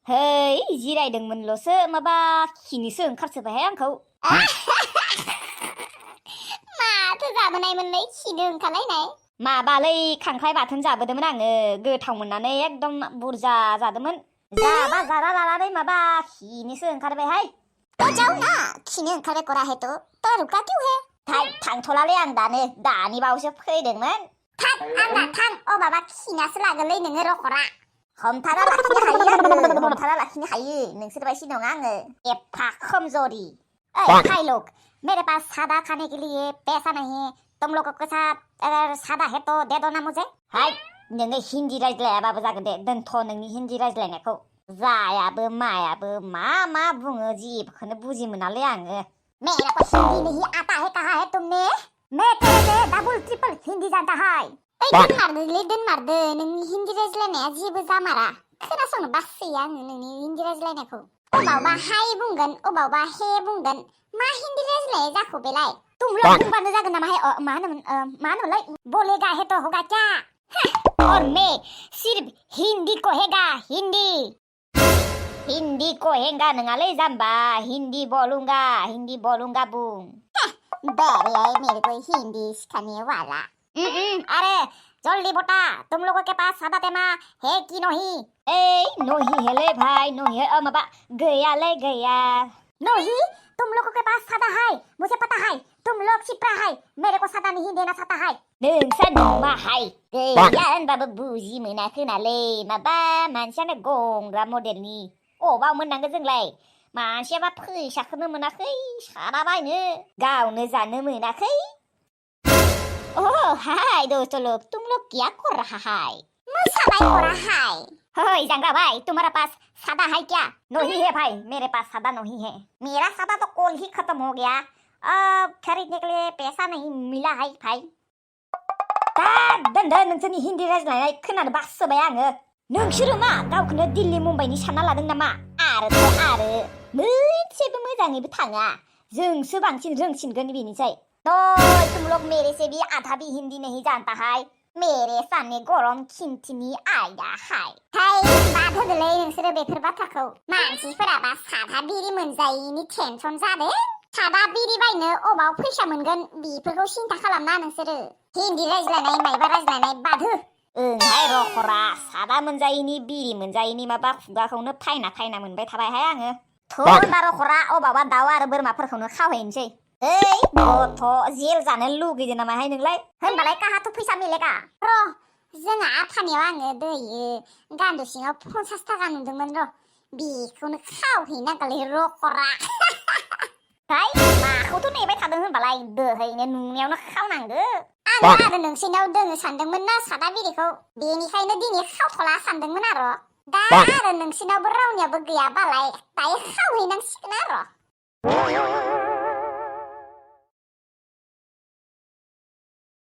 Hei, जिरायदोंमोनल'सो माबा खिनिसो ओंखारसोबायहाय आंखौ। माथो जाबोनायमोनलै खिनो ओंखारलायनाय? माबालै खांख्राइ बाथोन जाबोदोंमोन आङो गोथाव मोननानै एकदम बुरजा जादोंमोन। जाबा जाना लानानै माबा खिनिसो ओंखारबायहाय। तो जाओ ना, खिनो ओंखारबाय करा है तो रुका क्यों है? थांथ'लालै आं दानि बावैसो फैदोंमोन। थां आंना थां अ माबा खिनासो लागोनलै नोङो रखरा। हमथाना लाखिनो हायो आङो, हमथाना लाखिनो हायो नोंसोर बायदि नङा आङो एफा खमजोरि। भाई लोग, मेरे पास सादा खाने के लिए पैसा नहीं है, तुम लोगों के साथ अगर सादा है तो दे दो ना मुझे। हाय नोङो हिन्दी रायज्लायाबाबो जागोन दे, दोनथ' नोंनि हिन्दी रायज्लायनायखौ। जायाबो मायाबो मा बुङो जेबोखौनो बुजि मोनालै आङो। मेरा को हिंदी नहीं आता है, कहा है तुमने? मैं तेरे से डबल ट्रिपल हिन्दी जानता है। दोनमारदो नोंनि हिन्दी रायज्लायनाया जेबो जामारा। खोनासंनो बासोयो आङो नोंनि हिन्दी रायज्लायनायखौ। अबावबा हाय बुंगोन, अबावबा हे बुंगोन। मा हिन्दी रायज्लायनाय जाखो बेलाय? तुम लोग बुंबानो जागोन नामाहाय? मा होनोमोनलाय? बोलेगा है तो होगा क्या? और मैं सिर्फ हिंदी कहेगा, हिंदी कहेगा नङालै जाम्बा, हिंदी बोलूंगा बुं। बेरे है मेरे को हिंदी सिखाने वाला। अरे जल्दी बता, तुम लोगों के पास सादा तेमा है कि नहीं? नहीं है ले भाई, नहीं है। माबा गयालै गया। नहीं, तुम लोगों के पास सादा है, मुझे पता है। तुम लोग चिपरा है, मेरे को सादा नहीं देना चाहता है। नोंसा नुमा है गया होनबाबो बुजि मोनाखोनालै, माबा मानसियानो गंग्रा मडेलनि। अबाव मोननांगो जोंलाय? मानसियाबा फैसाखौनो मोनाखै सादा बायनो, गावनो जानो मोनाखै। ओह हाय दोस्तों लोग, तुम लोग क्या कर रहा है? मुसाबाई करा है। हे जंगा भाई, तुम्हारा पास सादा है क्या? नहीं है भाई, मेरे पास सादा नहीं है। मेरा सादा तो कल ही खत्म हो गया, अब खरीदने के लिए पैसा नहीं मिला है भाई। दोनदो नोंसोरनि हिन्दी रायज्लायनाय खोनानो बासोबाय आङो। नोंसोरो मा गावखौनो दिल्ली मुम्बाइनि सानना लादों नामा? आरो मोनसेबो मोजाङैबो थाङा, जोंसो बांसिन रोंसिनगोन बेनिसाय। तो तुम लोग मेरे से भी आधा भी हिंदी नहीं जानता है, मेरे सामने गरम खिन्थिनि आयदा है। बाद होदोलै नोंसोरो बेफोर बाथ्राखौ। मानसिफोराबा सादा बिरि मोनजायैनि टेनसन जादों। सादा बिरि बायनो अबाव फैसा मोनगोन बेफोरखौ सिन्था खालामना नोंसोरो। हिन्दी रायज्लायनाय मायबा रायज्लायनाय बाद हो। ओंहाय रखरा, सादा मोनजायैनि बिरि मोनजायैनि माबा खुगाखौनो फायना मोनबाय थाबायहाय आङो। थोनदा रखरा, अबावबा दाउ आरो बोरमाफोरखौनो खावहैनोसै। गथ' जेल जानो लुगैदों नामाहाय नोंलाय? होनबालाय काहाथ' फैसा मिलेगा? र' जोंहा आफानियाव आङो दैयो गान्दु सिङाव 50 थाखा नुदोंमोन र', बेखौनो खावहैनांगौलै रखरा। माखौथ' नेबाय थादों होनबालाय, दोहैनो नुनायावनो खावनांगो। आं आरो नोंसिनाव दोङो सानदोंमोन ना सादा बिरिखौ, बेनिखायनो दिनै खावथ'ला सानदोंमोन आरो। दा आरो नोंसिनावबो रावनियावबो गैयाबालाय दायो खावहैनांसिगोन आरो।